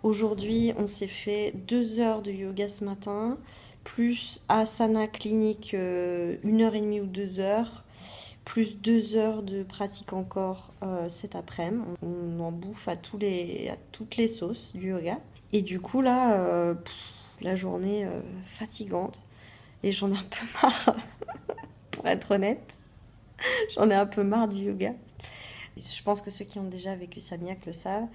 Aujourd'hui, on s'est fait 2 heures de yoga ce matin, plus asana clinique 1 h 30 ou 2 heures, plus 2 heures de pratique encore cet après-midi. On en bouffe à toutes les sauces du yoga. Et du coup, là, la journée fatigante. Et j'en ai un peu marre, pour être honnête. J'en ai un peu marre du yoga. Je pense que ceux qui ont déjà vécu Samyak le savent.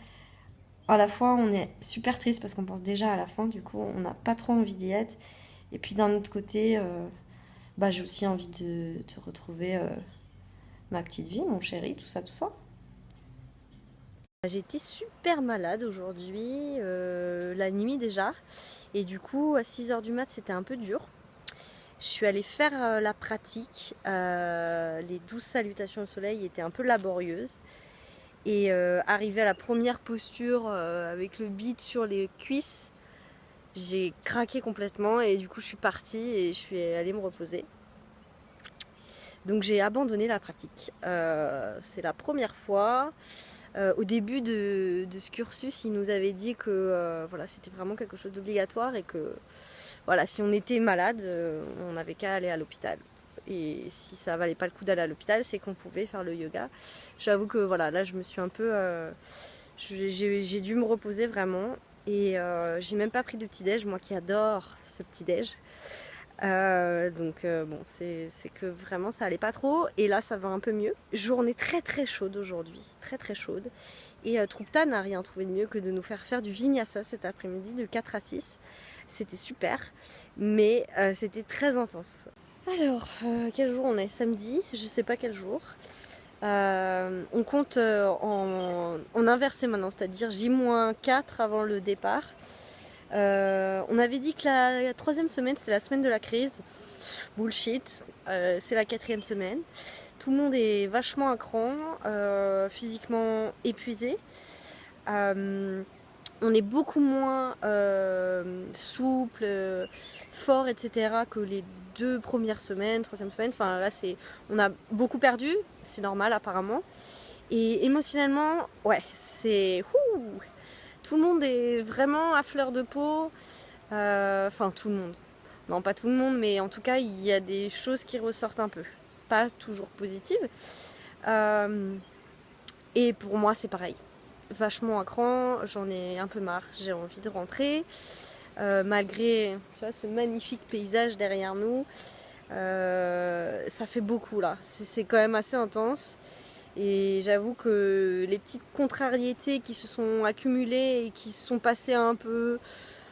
À la fois, on est super triste parce qu'on pense déjà à la fin, du coup, on n'a pas trop envie d'y être. Et puis d'un autre côté, j'ai aussi envie de retrouver ma petite vie, mon chéri, tout ça, tout ça. J'ai été super malade aujourd'hui, la nuit déjà. Et du coup, à 6 h du mat, c'était un peu dur. Je suis allée faire la pratique. Les 12 salutations au soleil étaient un peu laborieuses. Et arrivé à la première posture avec le beat sur les cuisses, j'ai craqué complètement et du coup je suis partie et je suis allée me reposer. Donc j'ai abandonné la pratique. C'est la première fois. Au début de ce cursus, il nous avait dit que voilà, c'était vraiment quelque chose d'obligatoire et que voilà, si on était malade, on n'avait qu'à aller à l'hôpital. Et si ça valait pas le coup d'aller à l'hôpital, c'est qu'on pouvait faire le yoga. J'avoue que voilà, là je me suis un peu... j'ai dû me reposer vraiment. Et j'ai même pas pris de petit-déj, moi qui adore ce petit-déj. Donc bon, c'est que vraiment ça allait pas trop. Et là ça va un peu mieux. Journée très très chaude aujourd'hui, très très chaude. Et Trupta n'a rien trouvé de mieux que de nous faire du vinyasa cet après-midi de 4 à 6. C'était super, mais c'était très intense. Alors, quel jour on est? Samedi, je sais pas quel jour. On compte en inversé maintenant, c'est-à-dire J-4 avant le départ. On avait dit que la troisième semaine, c'était la semaine de la crise. Bullshit, c'est la quatrième semaine. Tout le monde est vachement à cran, physiquement épuisé. On est beaucoup moins souple, fort, etc. que les 2 premières semaines, troisième semaine. Enfin là, on a beaucoup perdu, c'est normal apparemment. Et émotionnellement, ouais, c'est... Tout le monde est vraiment à fleur de peau. Enfin, tout le monde. Non, pas tout le monde, mais en tout cas, il y a des choses qui ressortent un peu. Pas toujours positives. Et pour moi, c'est pareil. Vachement à cran, j'en ai un peu marre, j'ai envie de rentrer. Malgré tu vois, ce magnifique paysage derrière nous, ça fait beaucoup là. C'est quand même assez intense. Et j'avoue que les petites contrariétés qui se sont accumulées et qui se sont passées un peu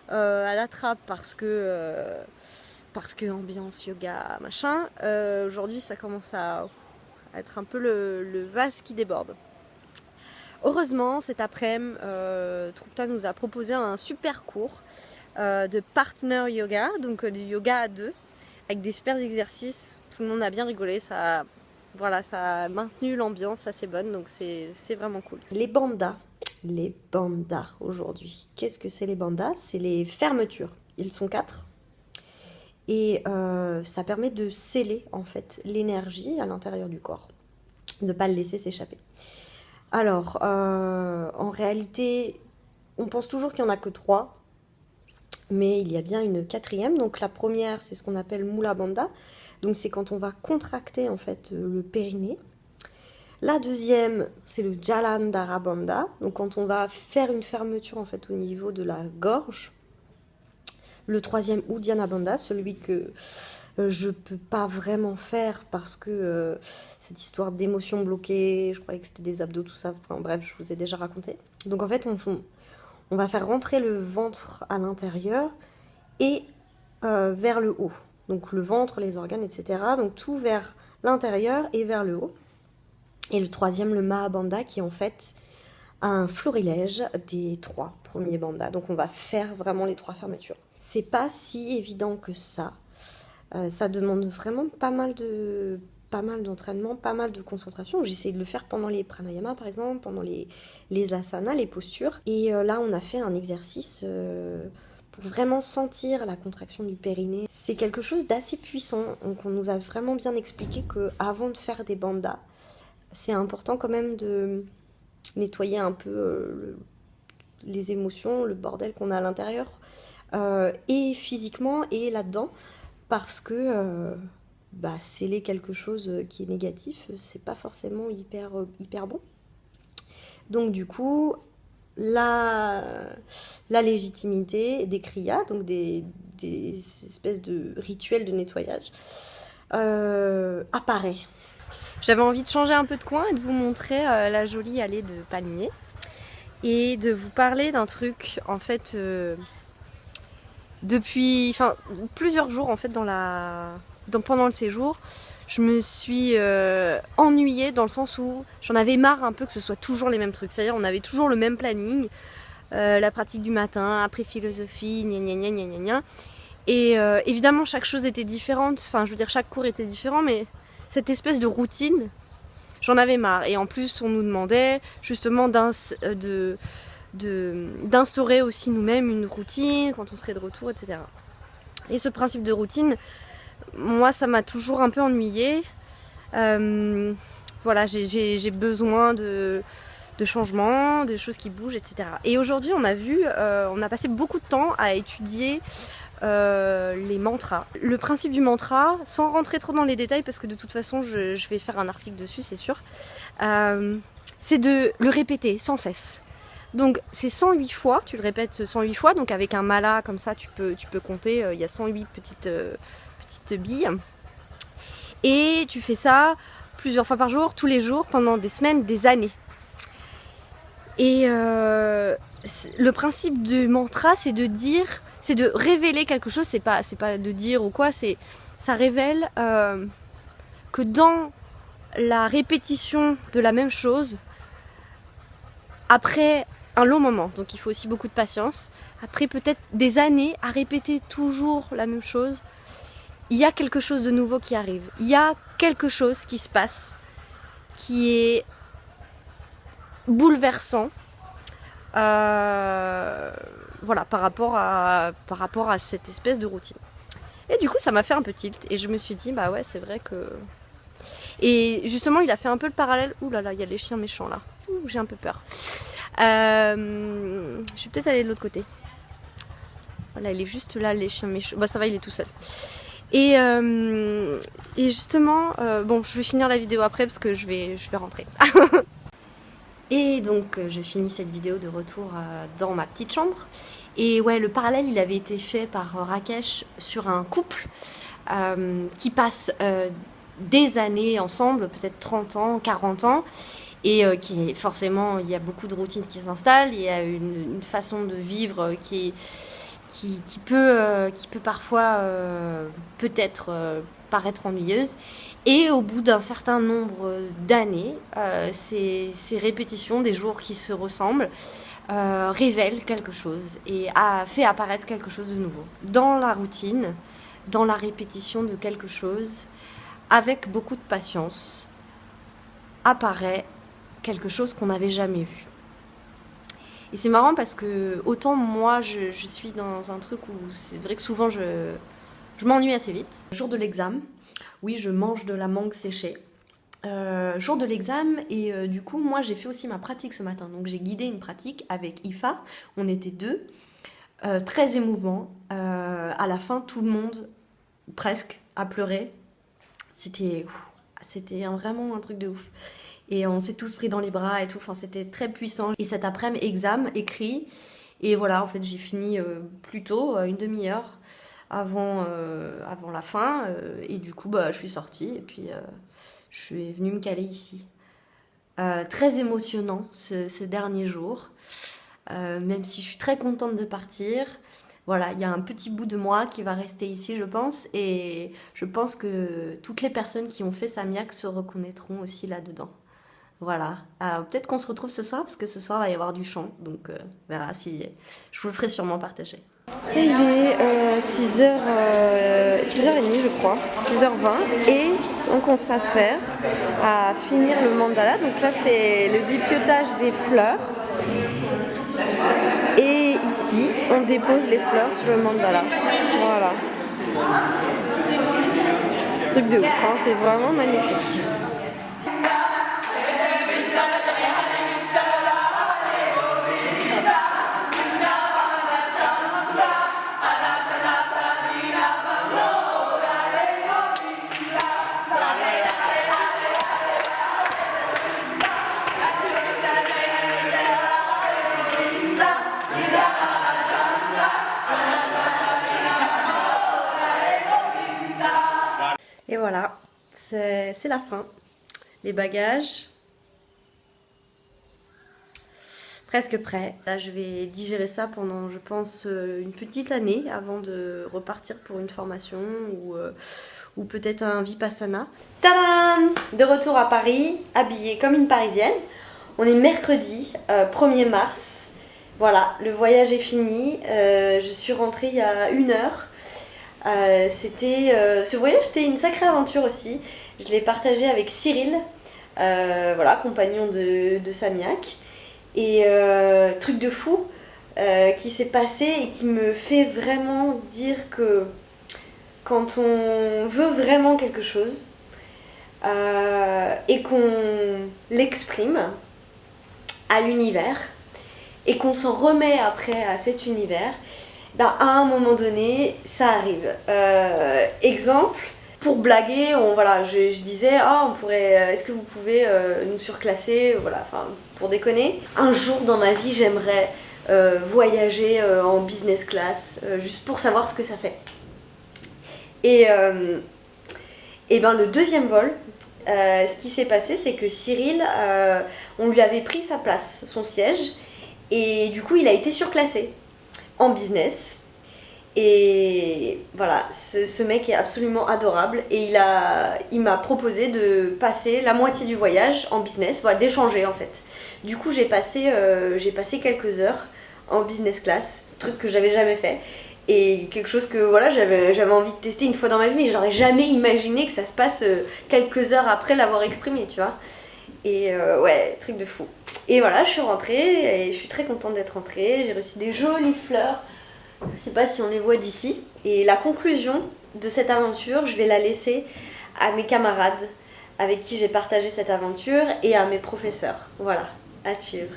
à la trappe parce que ambiance yoga machin, aujourd'hui ça commence à être un peu le vase qui déborde. Heureusement, cet après-midi, Trupta nous a proposé un super cours de partner yoga, donc du yoga à deux, avec des super exercices. Tout le monde a bien rigolé, voilà, ça a maintenu l'ambiance assez bonne, donc c'est vraiment cool. Les bandas aujourd'hui. Qu'est-ce que c'est les bandas? C'est les fermetures. Ils sont 4. Et ça permet de sceller en fait l'énergie à l'intérieur du corps, de ne pas le laisser s'échapper. Alors, en réalité, on pense toujours qu'il n'y en a que 3, mais il y a bien une quatrième. Donc la première, c'est ce qu'on appelle Mula Bandha. Donc c'est quand on va contracter en fait le périnée. La deuxième, c'est le Jalandhara Bandha. Donc quand on va faire une fermeture en fait au niveau de la gorge. Le troisième, Uddiyana Bandha, celui que je peux pas vraiment faire parce que cette histoire d'émotions bloquées, je croyais que c'était des abdos, tout ça. Enfin, bref, je vous ai déjà raconté. Donc en fait, on va faire rentrer le ventre à l'intérieur et vers le haut. Donc le ventre, les organes, etc. Donc tout vers l'intérieur et vers le haut. Et le troisième, le Mahabandha, qui est en fait un florilège des 3 premiers bandhas. Donc on va faire vraiment les 3 fermetures. C'est pas si évident que ça. Ça demande vraiment pas mal d'entraînement, pas mal de concentration. J'essaie de le faire pendant les pranayamas par exemple, pendant les asanas, les postures. Et là on a fait un exercice pour vraiment sentir la contraction du périnée. C'est quelque chose d'assez puissant. Donc on nous a vraiment bien expliqué qu'avant de faire des bandhas, c'est important quand même de nettoyer un peu les émotions, le bordel qu'on a à l'intérieur, et physiquement et là-dedans, parce que sceller quelque chose qui est négatif, c'est pas forcément hyper bon. Donc du coup, la légitimité des kriyas, donc des espèces de rituels de nettoyage, apparaît. J'avais envie de changer un peu de coin et de vous montrer la jolie allée de palmiers et de vous parler d'un truc en fait depuis plusieurs jours en fait pendant le séjour. Je me suis ennuyée dans le sens où j'en avais marre un peu que ce soit toujours les mêmes trucs. C'est-à-dire on avait toujours le même planning, la pratique du matin, après philosophie, gna gna gna gna gna. Et évidemment chaque chose était différente, enfin je veux dire chaque cours était différent, mais cette espèce de routine, j'en avais marre. Et en plus on nous demandait justement d'instaurer aussi nous-mêmes une routine quand on serait de retour, etc. Et ce principe de routine, moi ça m'a toujours un peu ennuyée. Voilà, j'ai besoin de changements, de choses qui bougent, etc. Et aujourd'hui on a passé beaucoup de temps à étudier les mantras. Le principe du mantra, sans rentrer trop dans les détails parce que de toute façon je vais faire un article dessus, c'est sûr, c'est de le répéter sans cesse. Donc c'est 108 fois, tu le répètes 108 fois, donc avec un mala comme ça tu peux compter, il y a 108 petites billes. Et tu fais ça plusieurs fois par jour, tous les jours, pendant des semaines, des années. Et le principe du mantra, c'est de révéler quelque chose, c'est pas de dire ou quoi, ça révèle que dans la répétition de la même chose, après un long moment, donc il faut aussi beaucoup de patience, après peut-être des années à répéter toujours la même chose, il y a quelque chose de nouveau qui arrive. Il y a quelque chose qui se passe qui est bouleversant. Voilà, par rapport à cette espèce de routine. Et du coup ça m'a fait un peu tilt et je me suis dit bah ouais c'est vrai que... Et justement il a fait un peu le parallèle, ouh là là il y a les chiens méchants là, ouh, j'ai un peu peur. Je vais peut-être aller de l'autre côté. Voilà, il est juste là les chiens méchants, bah ça va, il est tout seul. Et justement, bon je vais finir la vidéo après parce que je vais rentrer. Et donc je finis cette vidéo de retour dans ma petite chambre. Et ouais, le parallèle il avait été fait par Rakesh sur un couple qui passe des années ensemble, peut-être 30 ans, 40 ans, et qui forcément il y a beaucoup de routines qui s'installent, il y a une façon de vivre qui peut parfois peut-être paraître ennuyeuse. Et au bout d'un certain nombre d'années, ces répétitions des jours qui se ressemblent révèlent quelque chose et a fait apparaître quelque chose de nouveau. Dans la routine, dans la répétition de quelque chose, avec beaucoup de patience, apparaît quelque chose qu'on n'avait jamais vu. Et c'est marrant parce que autant moi je suis dans un truc où c'est vrai que souvent je m'ennuie assez vite. Jour de l'examen, oui je mange de la mangue séchée. Jour de l'examen et du coup moi j'ai fait aussi ma pratique ce matin. Donc j'ai guidé une pratique avec Ifa, on était deux, très émouvant. À la fin tout le monde presque a pleuré. C'était vraiment un truc de ouf. Et on s'est tous pris dans les bras et tout, enfin c'était très puissant. Et cet après-midi, examen, écrit, et voilà, en fait j'ai fini plus tôt, une demi-heure avant la fin, et du coup bah, je suis sortie, et puis je suis venue me caler ici. Très émotionnant ce dernier jour, même si je suis très contente de partir. Voilà, il y a un petit bout de moi qui va rester ici, je pense, et je pense que toutes les personnes qui ont fait Samyak se reconnaîtront aussi là-dedans. Voilà, peut-être qu'on se retrouve ce soir, parce que ce soir il va y avoir du chant, donc on verra si je vous le ferai sûrement partager. Il est 6h30 je crois, 6h20, et on commence à finir le mandala. Donc là c'est le dépiotage des fleurs, et ici on dépose les fleurs sur le mandala, voilà. Truc de ouf, hein, c'est vraiment magnifique. c'est la fin. Les bagages. Presque prêt. Là, je vais digérer ça pendant, je pense, une petite année avant de repartir pour une formation ou peut-être un Vipassana. Tadam! De retour à Paris, habillée comme une Parisienne. On est mercredi, 1er mars. Voilà, le voyage est fini. Je suis rentrée il y a 1 heure. Ce voyage, c'était une sacrée aventure aussi. Je l'ai partagé avec Cyril, voilà, compagnon de Samiac. Et truc de fou qui s'est passé et qui me fait vraiment dire que quand on veut vraiment quelque chose et qu'on l'exprime à l'univers et qu'on s'en remet après à cet univers, ben à un moment donné ça arrive. Exemple, pour blaguer, je disais on pourrait, est-ce que vous pouvez nous surclasser, voilà, enfin pour déconner. Un jour dans ma vie j'aimerais voyager en business class, juste pour savoir ce que ça fait. Et ben le deuxième vol, ce qui s'est passé c'est que Cyril, on lui avait pris sa place, son siège, et du coup il a été surclassé en business. Et voilà, ce mec est absolument adorable et il m'a proposé de passer la moitié du voyage en business, voilà, d'échanger en fait. Du coup j'ai passé quelques heures en business class, truc que j'avais jamais fait et quelque chose que voilà, j'avais envie de tester une fois dans ma vie, mais j'aurais jamais imaginé que ça se passe quelques heures après l'avoir exprimé, tu vois. Et ouais, truc de fou. Et voilà, je suis rentrée et je suis très contente d'être rentrée, j'ai reçu des jolies fleurs. Je sais pas si on les voit d'ici. Et la conclusion de cette aventure, je vais la laisser à mes camarades avec qui j'ai partagé cette aventure et à mes professeurs. Voilà, à suivre.